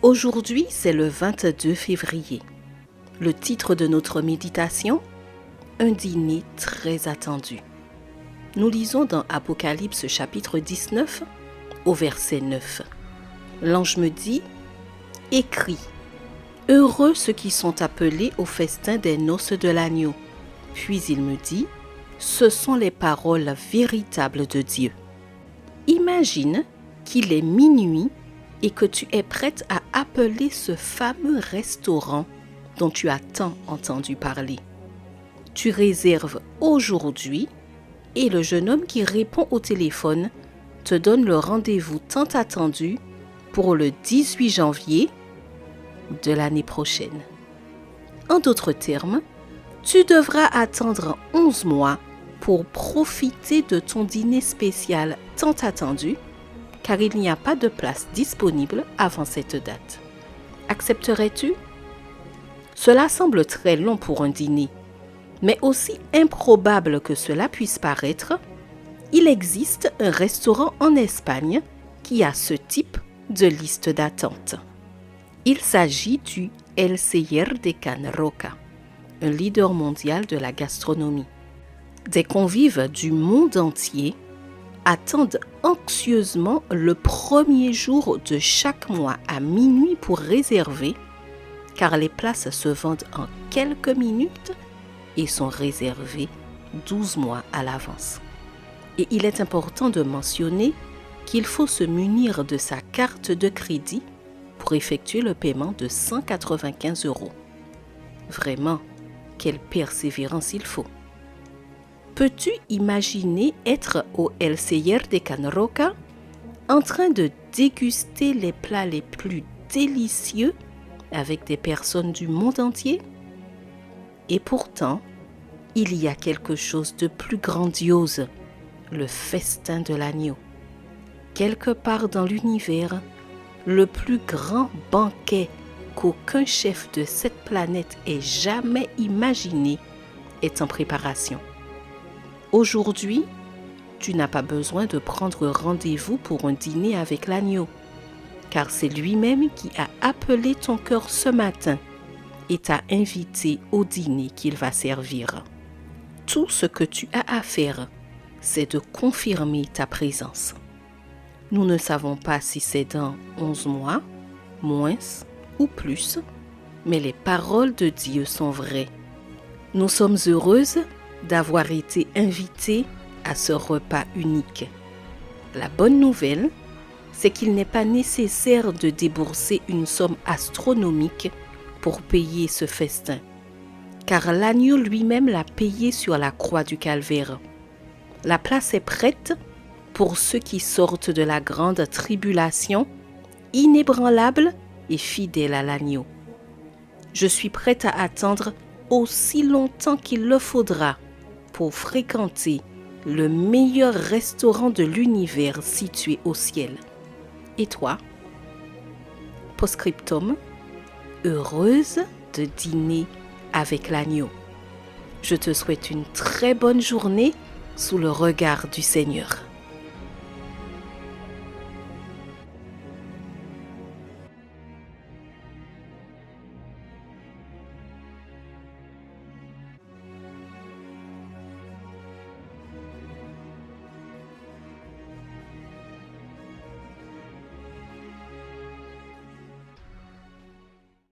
Aujourd'hui, c'est le 22 février. Le titre de notre méditation, un dîner très attendu. Nous lisons dans Apocalypse chapitre 19 au verset 9. L'ange me dit, « Écris, heureux ceux qui sont appelés au festin des noces de l'agneau. » Puis il me dit, « Ce sont les paroles véritables de Dieu. » Imagine qu'il est minuit et que tu es prête à appeler ce fameux restaurant dont tu as tant entendu parler. Tu réserves aujourd'hui et le jeune homme qui répond au téléphone te donne le rendez-vous tant attendu pour le 18 janvier de l'année prochaine. En d'autres termes, tu devras attendre 11 mois pour profiter de ton dîner spécial tant attendu, car il n'y a pas de place disponible avant cette date. Accepterais-tu? Cela semble très long pour un dîner, mais aussi improbable que cela puisse paraître, il existe un restaurant en Espagne qui a ce type de liste d'attente. Il s'agit du El Celler de Can Roca, un leader mondial de la gastronomie. Des convives du monde entier attendent anxieusement le premier jour de chaque mois à minuit pour réserver, car les places se vendent en quelques minutes et sont réservées 12 mois à l'avance. Et il est important de mentionner qu'il faut se munir de sa carte de crédit pour effectuer le paiement de 195 €. Vraiment, quelle persévérance il faut! Peux-tu imaginer être au El Celler de Can Roca en train de déguster les plats les plus délicieux avec des personnes du monde entier? Et pourtant, il y a quelque chose de plus grandiose, le festin de l'agneau. Quelque part dans l'univers, le plus grand banquet qu'aucun chef de cette planète ait jamais imaginé est en préparation. Aujourd'hui, tu n'as pas besoin de prendre rendez-vous pour un dîner avec l'agneau, car c'est lui-même qui a appelé ton cœur ce matin et t'a invité au dîner qu'il va servir. Tout ce que tu as à faire, c'est de confirmer ta présence. Nous ne savons pas si c'est dans 11 mois, moins ou plus, mais les paroles de Dieu sont vraies. Nous sommes heureuses d'avoir été invités à ce repas unique. La bonne nouvelle, c'est qu'il n'est pas nécessaire de débourser une somme astronomique pour payer ce festin, car l'agneau lui-même l'a payé sur la croix du Calvaire. La place est prête pour ceux qui sortent de la grande tribulation, inébranlables et fidèles à l'agneau. Je suis prête à attendre aussi longtemps qu'il le faudra pour fréquenter le meilleur restaurant de l'univers situé au ciel. Et toi? Post-scriptum, heureuse de dîner avec l'agneau. Je te souhaite une très bonne journée sous le regard du Seigneur.